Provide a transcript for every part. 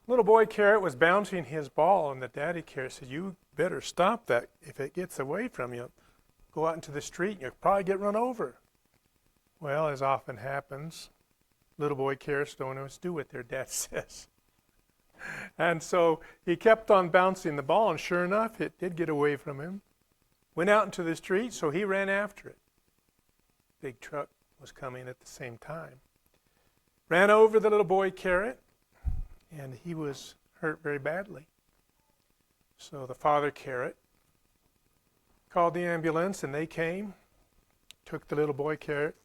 Little boy Carrot was bouncing his ball, and the daddy Carrot said, "You better stop that. If it gets away from you, go out into the street and you'll probably get run over." Well, as often happens, little boy Carrots don't always do what their dad says. And so he kept on bouncing the ball, and sure enough, it did get away from him. Went out into the street, so he ran after it. Big truck was coming at the same time. Ran over the little boy Carrot, and he was hurt very badly. So the father Carrot called the ambulance, and they came, took the little boy Carrot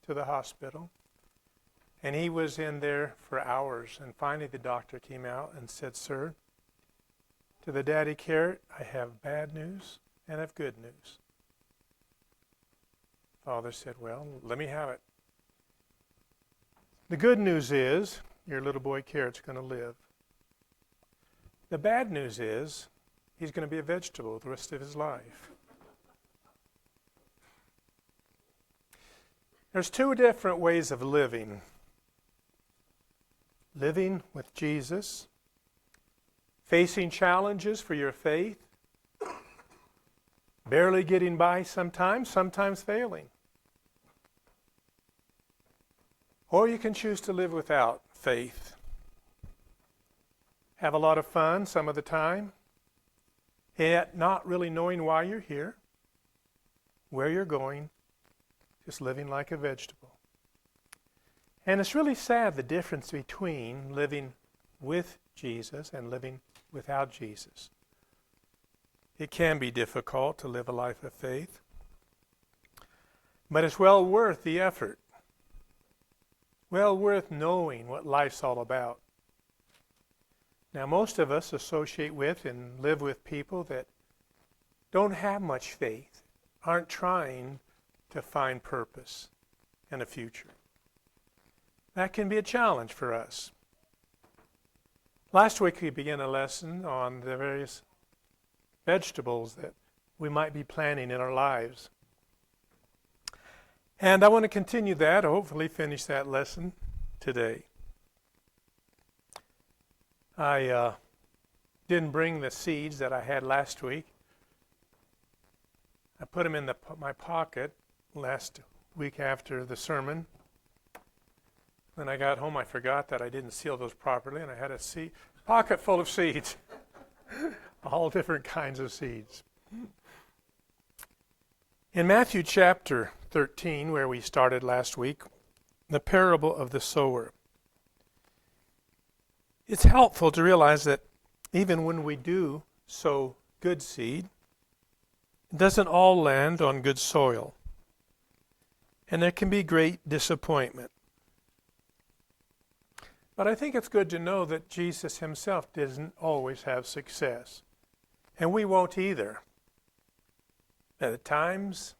to the hospital. And he was in there for hours. And finally the doctor came out and said, "Sir, to the daddy Carrot, I have bad news and I have good news." Father said, "Well, let me have it. The good news is your little boy Carrot's going to live. The bad news is he's going to be a vegetable the rest of his life." There's two different ways of living. Living with Jesus, facing challenges for your faith, barely getting by sometimes failing. Or you can choose to live without faith. Have a lot of fun some of the time, yet not really knowing why you're here, where you're going, just living like a vegetable. And it's really sad, the difference between living with Jesus and living without Jesus. It can be difficult to live a life of faith, but it's well worth the effort. Well worth knowing what life's all about. Now, most of us associate with and live with people that don't have much faith, aren't trying to find purpose and a future. That can be a challenge for us. Last week we began a lesson on the various vegetables that we might be planting in our lives. And I want to continue that, hopefully finish that lesson today. I didn't bring the seeds that I had last week. I put them in my pocket last week after the sermon. When I got home, I forgot that I didn't seal those properly, and I had a pocket full of seeds, all different kinds of seeds. In Matthew chapter 13, where we started last week, the parable of the sower, it's helpful to realize that even when we do sow good seed, it doesn't all land on good soil, and there can be great disappointment. But I think it's good to know that Jesus himself doesn't always have success. And we won't either. At times,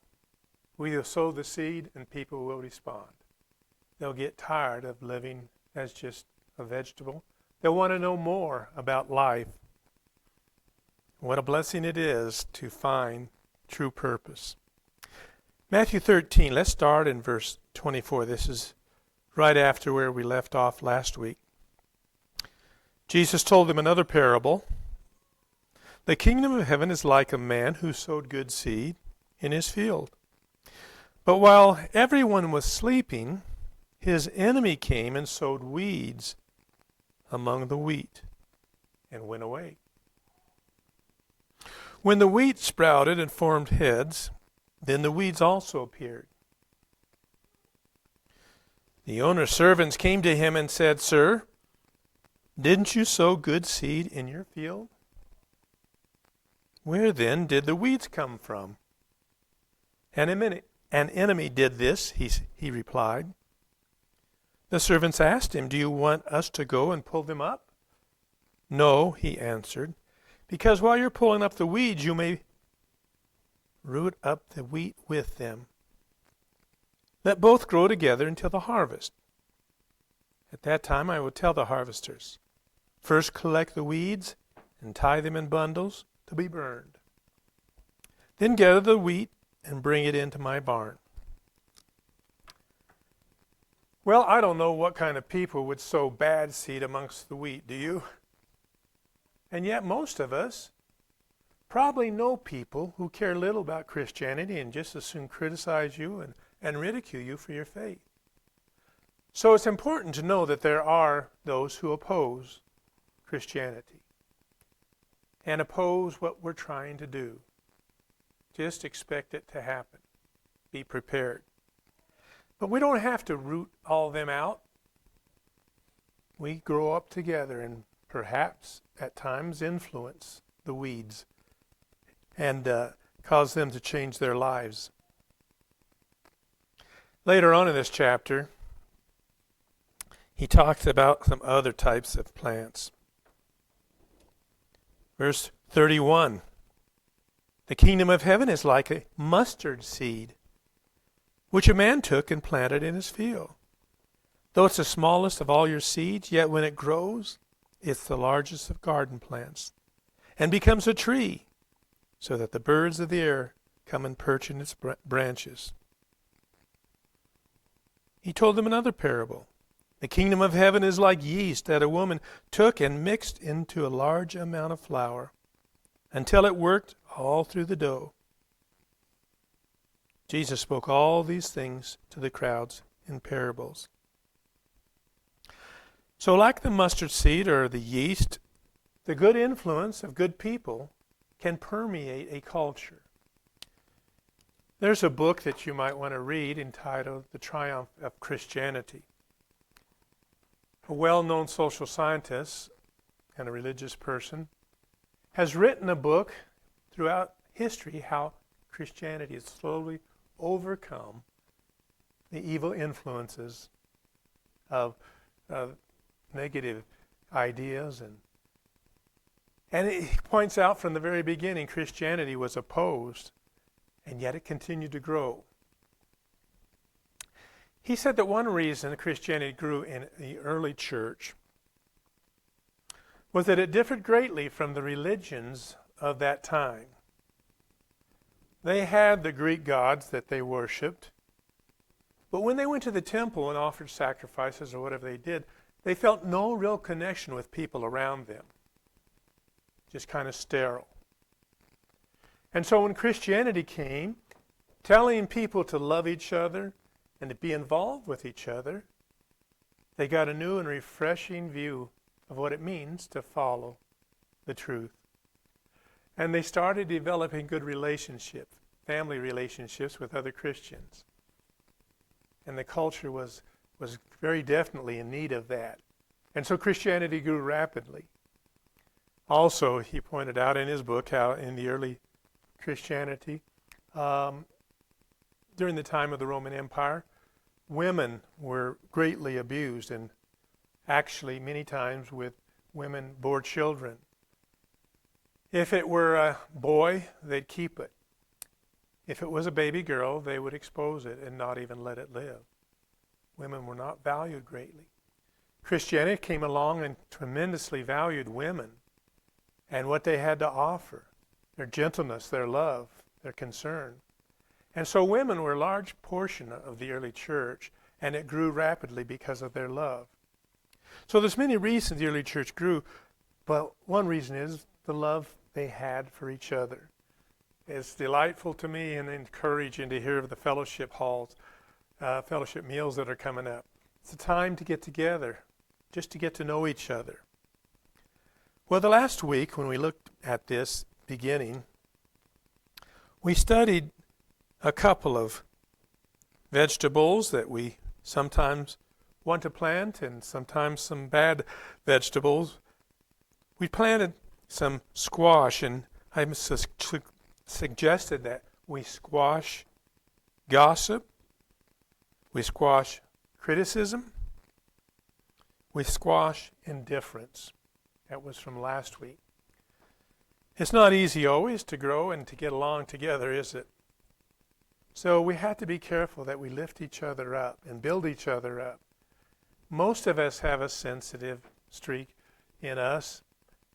we will sow the seed and people will respond. They'll get tired of living as just a vegetable. They'll want to know more about life. What a blessing it is to find true purpose. Matthew 13, let's start in verse 24. This is right after where we left off last week. Jesus told them another parable. The kingdom of heaven is like a man who sowed good seed in his field. But while everyone was sleeping, his enemy came and sowed weeds among the wheat and went away. When the wheat sprouted and formed heads, then the weeds also appeared. The owner's servants came to him and said, "Sir, didn't you sow good seed in your field? Where then did the weeds come from?" An enemy did this, he replied. The servants asked him, "Do you want us to go and pull them up?" "No," he answered, "because while you're pulling up the weeds, you may root up the wheat with them. Let both grow together until the harvest. At that time I will tell the harvesters, first collect the weeds and tie them in bundles to be burned. Then gather the wheat and bring it into my barn." Well, I don't know what kind of people would sow bad seed amongst the wheat, do you? And yet most of us probably know people who care little about Christianity and just as soon criticize you and ridicule you for your faith. So it's important to know that there are those who oppose Christianity and oppose what we're trying to do. Just expect it to happen. Be prepared. But we don't have to root all of them out. We grow up together and perhaps at times influence the weeds and cause them to change their lives. Later on in this chapter, he talks about some other types of plants. Verse 31, the kingdom of heaven is like a mustard seed, which a man took and planted in his field. Though it's the smallest of all your seeds, yet when it grows, it's the largest of garden plants, and becomes a tree, so that the birds of the air come and perch in its branches. He told them another parable. The kingdom of heaven is like yeast that a woman took and mixed into a large amount of flour until it worked all through the dough. Jesus spoke all these things to the crowds in parables. So like the mustard seed or the yeast, the good influence of good people can permeate a culture. There's a book that you might want to read entitled The Triumph of Christianity. A well-known social scientist and a religious person has written a book throughout history how Christianity has slowly overcome the evil influences of negative ideas. And it points out from the very beginning Christianity was opposed, and yet it continued to grow. He said that one reason Christianity grew in the early church was that it differed greatly from the religions of that time. They had the Greek gods that they worshipped, but when they went to the temple and offered sacrifices or whatever they did, they felt no real connection with people around them. Just kind of sterile. And so when Christianity came, telling people to love each other and to be involved with each other, they got a new and refreshing view of what it means to follow the truth. And they started developing good relationships, family relationships with other Christians. And the culture was very definitely in need of that. And so Christianity grew rapidly. Also, he pointed out in his book how in the early Christianity, during the time of the Roman Empire, women were greatly abused, and actually many times with women bore children. If it were a boy, they'd keep it. If it was a baby girl, they would expose it and not even let it live. Women were not valued greatly. Christianity came along and tremendously valued women and what they had to offer, their gentleness, their love, their concern. And so women were a large portion of the early church, and it grew rapidly because of their love. So there's many reasons the early church grew, but one reason is the love they had for each other. It's delightful to me and encouraging to hear of the fellowship halls, fellowship meals that are coming up. It's a time to get together, just to get to know each other. Well, the last week when we looked at this beginning, we studied a couple of vegetables that we sometimes want to plant and sometimes some bad vegetables. We planted some squash, and I suggested that we squash gossip, we squash criticism, we squash indifference. That was from last week. It's not easy always to grow and to get along together, is it? So we have to be careful that we lift each other up and build each other up. Most of us have a sensitive streak in us,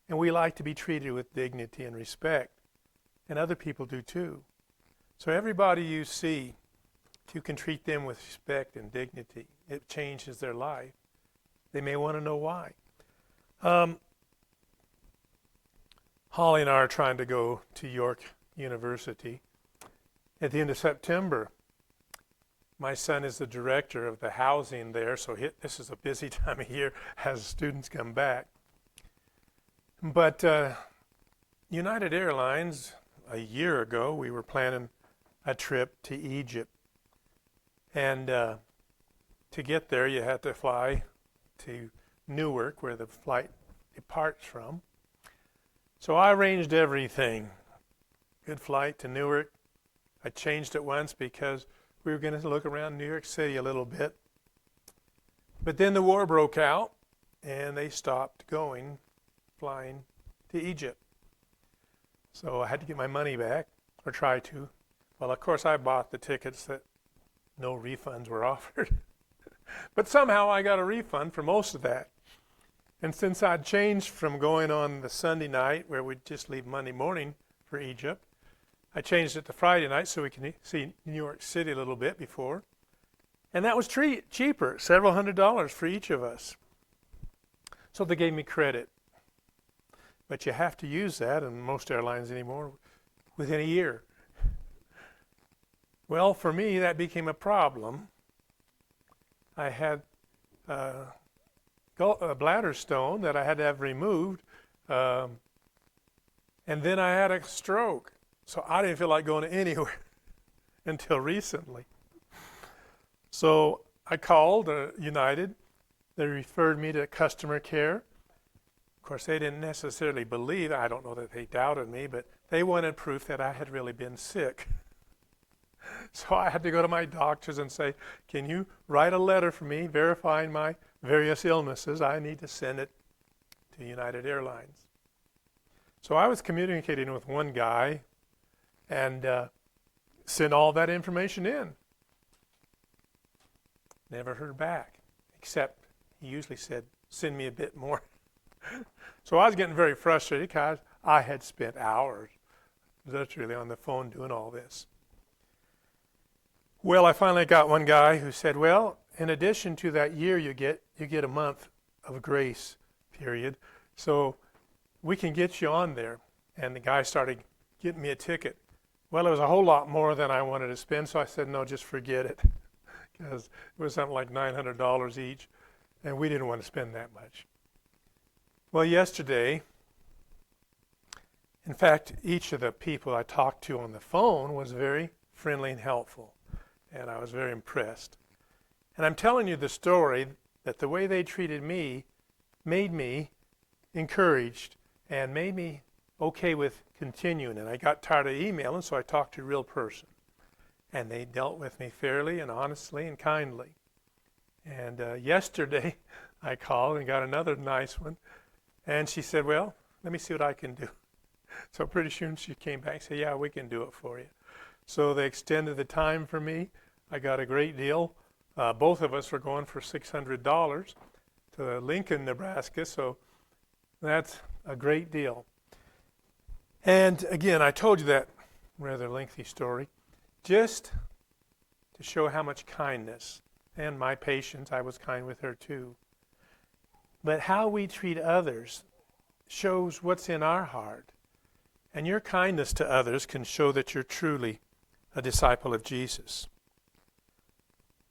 and we like to be treated with dignity and respect, and other people do too. So everybody you see, you can treat them with respect and dignity it changes their life. They may want to know why. Holly and I are trying to go to York University. At the end of September, my son is the director of the housing there, so this is a busy time of year as students come back. But United Airlines, a year ago, we were planning a trip to Egypt. And to get there, you had to fly to Newark, where the flight departs from. So I arranged everything. Good flight to Newark. I changed it once because we were going to look around New York City a little bit. But then the war broke out, and they stopped flying to Egypt. So I had to get my money back, or try to. Well, of course, I bought the tickets that no refunds were offered. But somehow I got a refund for most of that. And since I'd changed from going on the Sunday night, where we'd just leave Monday morning for Egypt, I changed it to Friday night so we can see New York City a little bit before. And that was cheaper, several $100s for each of us. So they gave me credit. But you have to use that, and most airlines anymore, within a year. Well, for me, that became a problem. I had a bladder stone that I had to have removed, and then I had a stroke. So I didn't feel like going anywhere until recently. So I called United. They referred me to customer care. Of course, they didn't necessarily believe, I don't know that they doubted me, but they wanted proof that I had really been sick. So I had to go to my doctors and say, can you write a letter for me verifying my various illnesses? I need to send it to United Airlines. So I was communicating with one guy and sent all that information in. Never heard back, except he usually said, send me a bit more. So I was getting very frustrated because I had spent hours literally on the phone doing all this. Well, I finally got one guy who said, well, in addition to that year you get a month of grace period, so we can get you on there. And the guy started getting me a ticket. Well, it was a whole lot more than I wanted to spend, so I said, no, just forget it, because it was something like $900 each, and we didn't want to spend that much. Well, yesterday, in fact, each of the people I talked to on the phone was very friendly and helpful, and I was very impressed. And I'm telling you the story that the way they treated me made me encouraged and made me okay with continuing. And I got tired of emailing, so I talked to a real person. And they dealt with me fairly and honestly and kindly. And yesterday, I called and got another nice one. And she said, well, let me see what I can do. So pretty soon she came back and said, yeah, we can do it for you. So they extended the time for me. I got a great deal. Both of us were going for $600 to Lincoln, Nebraska. So that's a great deal. And again, I told you that rather lengthy story just to show how much kindness and my patience, I was kind with her too. But how we treat others shows what's in our heart. And your kindness to others can show that you're truly a disciple of Jesus.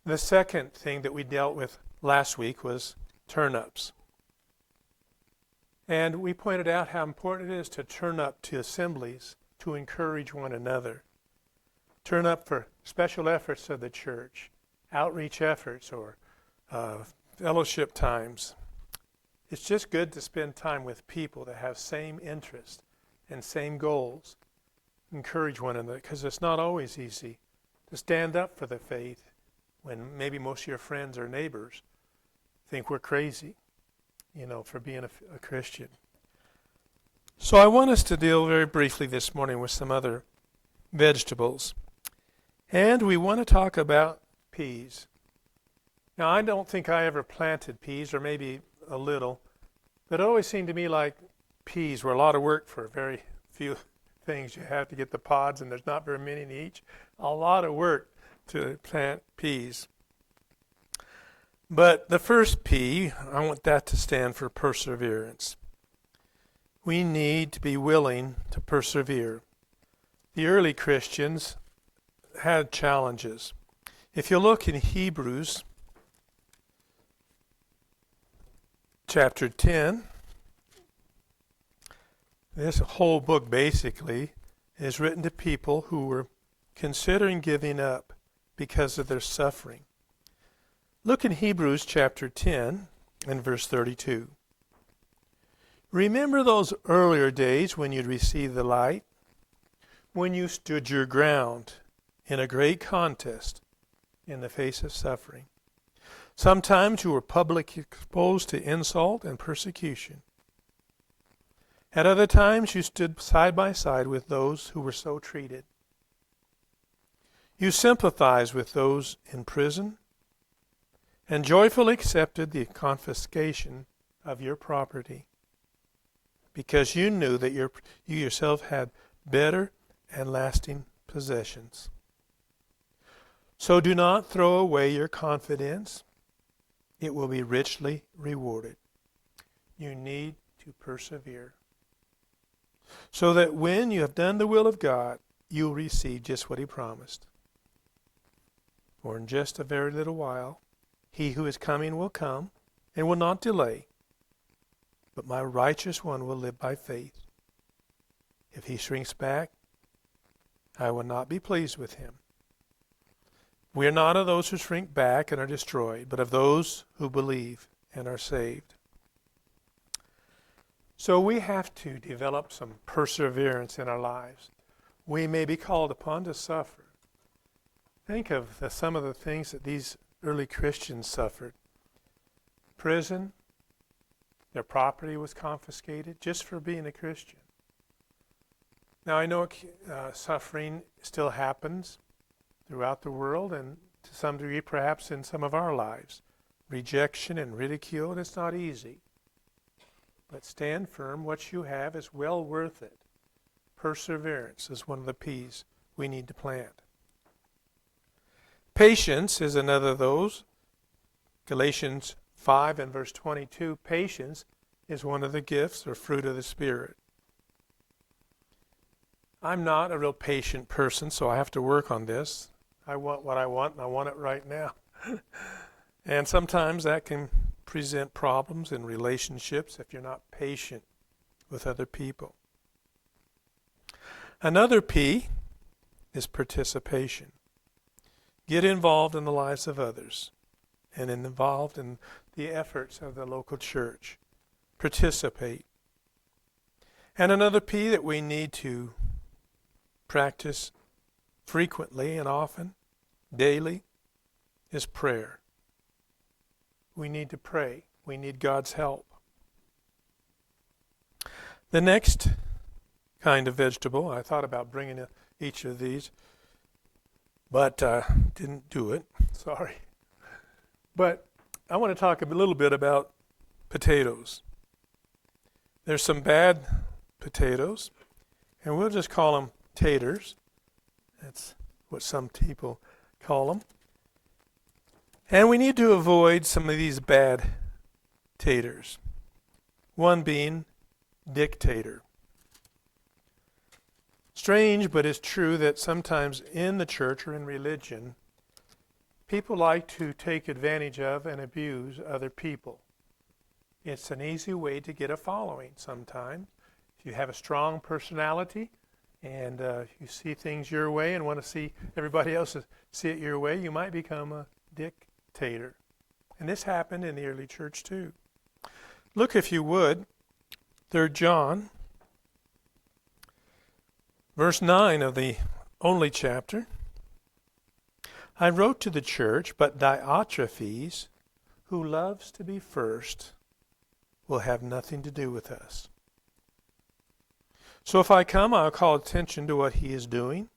The second thing that we dealt with last week was turn-ups. And we pointed out how important it is to turn up to assemblies to encourage one another. Turn up for special efforts of the church, outreach efforts, or fellowship times. It's just good to spend time with people that have same interests and same goals. Encourage one another, because it's not always easy to stand up for the faith when maybe most of your friends or neighbors think we're crazy, for being a Christian. So I want us to deal very briefly this morning with some other vegetables. And we want to talk about peas. Now, I don't think I ever planted peas, or maybe a little, but it always seemed to me like peas were a lot of work for very few things. You have to get the pods, and there's not very many in each. A lot of work to plant peas. But the first P, I want that to stand for perseverance. We need to be willing to persevere. The early Christians had challenges. If you look in Hebrews chapter 10, this whole book basically is written to people who were considering giving up because of their suffering. Look in Hebrews chapter 10 and verse 32. Remember those earlier days when you'd received the light, when you stood your ground in a great contest in the face of suffering. Sometimes you were publicly exposed to insult and persecution. At other times you stood side by side with those who were so treated. You sympathized with those in prison and joyfully accepted the confiscation of your property because you knew that you yourself had better and lasting possessions. So do not throw away your confidence. It will be richly rewarded. You need to persevere, so that when you have done the will of God, you'll receive just what He promised. For in just a very little while, He who is coming will come and will not delay, but my righteous one will live by faith. If he shrinks back, I will not be pleased with him. We are not of those who shrink back and are destroyed, but of those who believe and are saved. So we have to develop some perseverance in our lives. We may be called upon to suffer. Think of some of the things that these early Christians suffered. Prison, their property was confiscated just for being a Christian. Now I know suffering still happens throughout the world and to some degree perhaps in some of our lives. Rejection and ridicule, and it's not easy. But stand firm. What you have is well worth it. Perseverance is one of the P's we need to plant. Patience is another of those. Galatians 5 and verse 22, patience is one of the gifts or fruit of the Spirit. I'm not a real patient person, so I have to work on this. I want what I want, and I want it right now. And sometimes that can present problems in relationships if you're not patient with other people. Another P is participation. Get involved in the lives of others and involved in the efforts of the local church. Participate. And another P that we need to practice frequently and often, daily, is prayer. We need to pray. We need God's help. The next kind of vegetable, I thought about bringing each of these, but didn't do it. Sorry. But I want to talk a little bit about potatoes. There's some bad potatoes, and we'll just call them taters. That's what some people call them. And we need to avoid some of these bad taters. One being dictator. Strange, but it's true that sometimes in the church or in religion, people like to take advantage of and abuse other people. It's an easy way to get a following sometimes. If you have a strong personality and you see things your way and want to see everybody else see it your way, you might become a dictator. And this happened in the early church too. Look, if you would, 3 John, verse 9 of the only chapter. I wrote to the church, but Diotrephes, who loves to be first, will have nothing to do with us. So if I come, I'll call attention to what he is doing,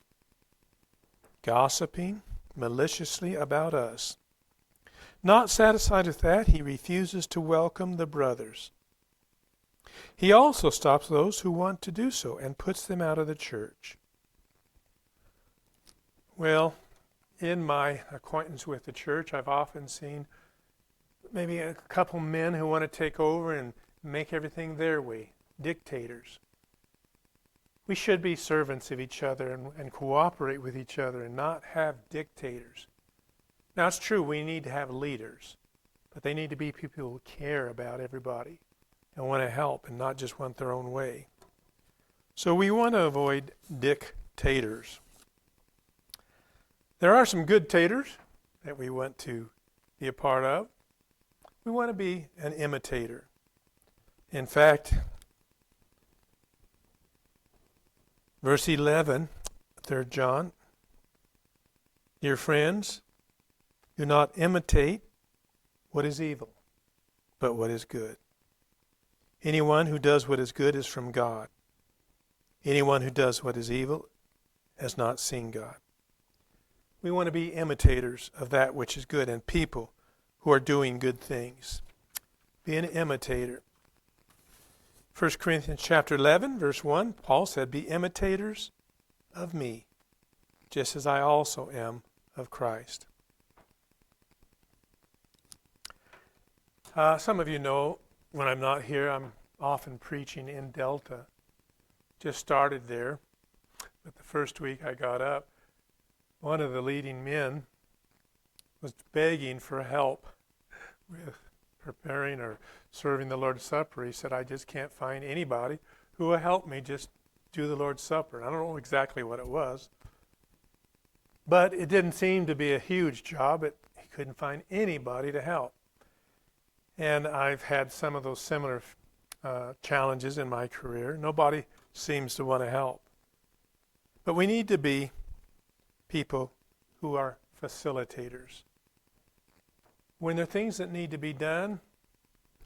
gossiping maliciously about us. Not satisfied with that, he refuses to welcome the brothers. He also stops those who want to do so and puts them out of the church. Well, in my acquaintance with the church, I've often seen maybe a couple men who want to take over and make everything their way, dictators. We should be servants of each other and cooperate with each other and not have dictators. Now, it's true, we need to have leaders, but they need to be people who care about everybody and want to help and not just want their own way. So we want to avoid dictators. There are some good taters that we want to be a part of. We want to be an imitator. In fact, verse 11, 3 John, dear friends, do not imitate what is evil, but what is good. Anyone who does what is good is from God. Anyone who does what is evil has not seen God. We want to be imitators of that which is good and people who are doing good things. Be an imitator. 1 Corinthians chapter 11, verse 1, Paul said, be imitators of me, just as I also am of Christ. Some of you know when I'm not here, I'm often preaching in Delta. Just started there, but the first week I got up, one of the leading men was begging for help with preparing or serving the Lord's Supper. He said, I just can't find anybody who will help me just do the Lord's Supper. I don't know exactly what it was, but it didn't seem to be a huge job. He couldn't find anybody to help. And I've had some of those similar challenges in my career. Nobody seems to want to help. But we need to be people who are facilitators. When there are things that need to be done,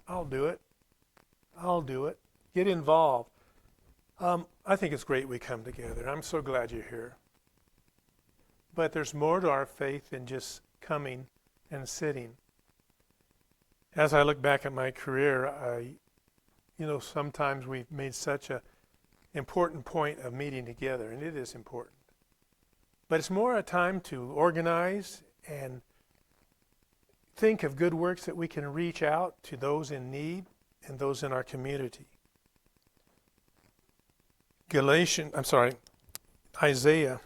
I'll do it. I'll do it. Get involved. I think it's great we come together. I'm so glad you're here. But there's more to our faith than just coming and sitting. As I look back at my career, sometimes we've made such an important point of meeting together, and it is important. But it's more a time to organize and think of good works that we can reach out to those in need and those in our community. Isaiah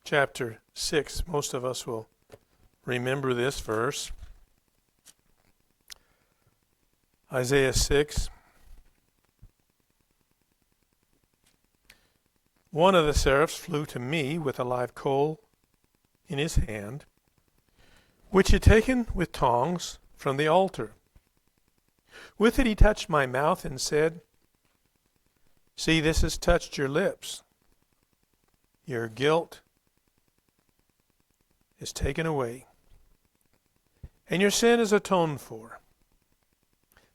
chapter 6. Most of us will remember this verse. Isaiah 6. One of the seraphs flew to me with a live coal in his hand, which he had taken with tongs from the altar. With it he touched my mouth and said, see, this has touched your lips. Your guilt is taken away, and your sin is atoned for.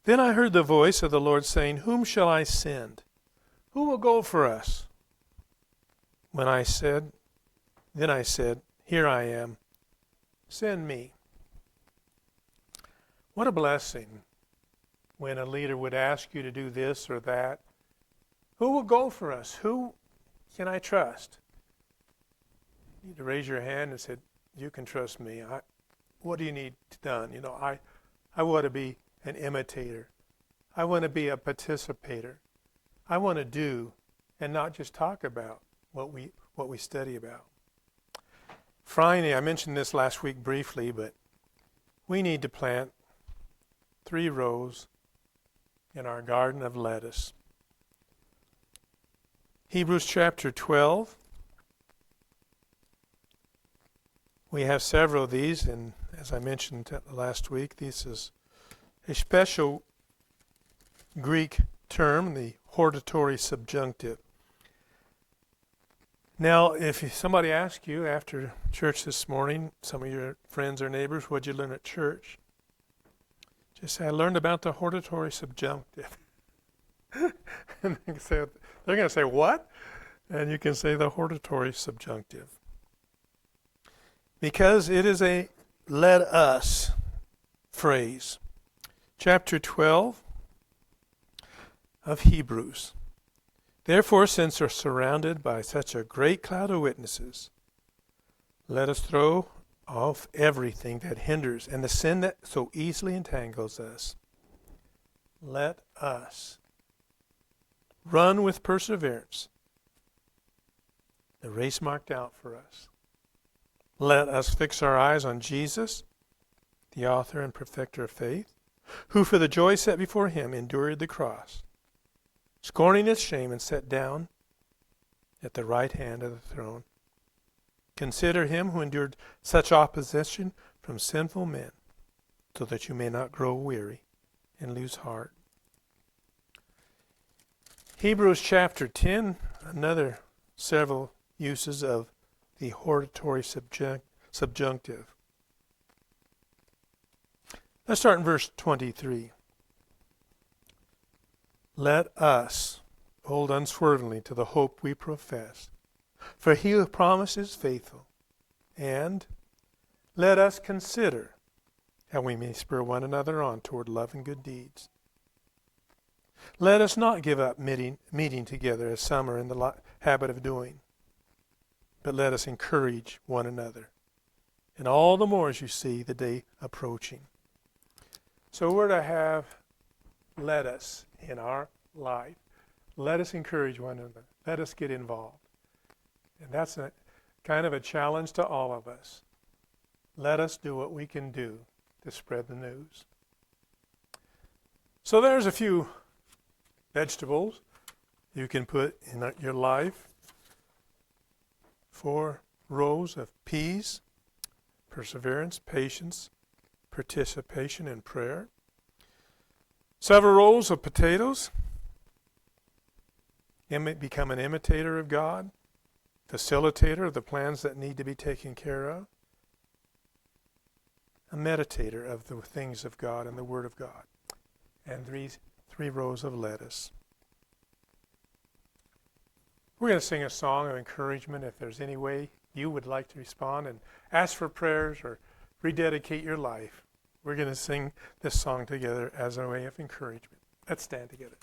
Then I heard the voice of the Lord saying, whom shall I send? Who will go for us? Then I said, here I am. Send me. What a blessing when a leader would ask you to do this or that. Who will go for us? Who can I trust? You need to raise your hand and say, you can trust me. What do you need done? I want to be an imitator. I want to be a participator. I want to do and not just talk about what we study about. Finally, I mentioned this last week briefly, but we need to plant 3 rows in our garden of lettuce. Hebrews chapter 12. We have several of these, and as I mentioned last week, this is a special Greek term, the hortatory subjunctive. Now, if somebody asks you after church this morning, some of your friends or neighbors, what did you learn at church? Just say, I learned about the hortatory subjunctive. And they're going to say, what? And you can say the hortatory subjunctive. Because it is a let us phrase. Chapter 12 of Hebrews. Therefore, since we're surrounded by such a great cloud of witnesses, let us throw off everything that hinders and the sin that so easily entangles us. Let us run with perseverance the race marked out for us. Let us fix our eyes on Jesus, the author and perfecter of faith, who for the joy set before him endured the cross, scorning its shame, and sat down at the right hand of the throne. Consider him who endured such opposition from sinful men, so that you may not grow weary and lose heart. Hebrews chapter 10, another several uses of the hortatory subjunctive. Let's start in verse 23. Let us hold unswervingly to the hope we profess, for he who promises is faithful. And let us consider how we may spur one another on toward love and good deeds. Let us not give up meeting together as some are in the habit of doing, but let us encourage one another, and all the more as you see the day approaching. So we're to have let us in our life. Let us encourage one another. Let us get involved. And that's a kind of a challenge to all of us. Let us do what we can do to spread the news. So there's a few vegetables you can put in your life. 4 rows of peas, perseverance, patience, participation in prayer. Several rows of potatoes, become an imitator of God, facilitator of the plans that need to be taken care of, a meditator of the things of God and the Word of God, and 3 rows of lettuce. We're going to sing a song of encouragement. If there's any way you would like to respond and ask for prayers or rededicate your life, we're going to sing this song together as a way of encouragement. Let's stand together.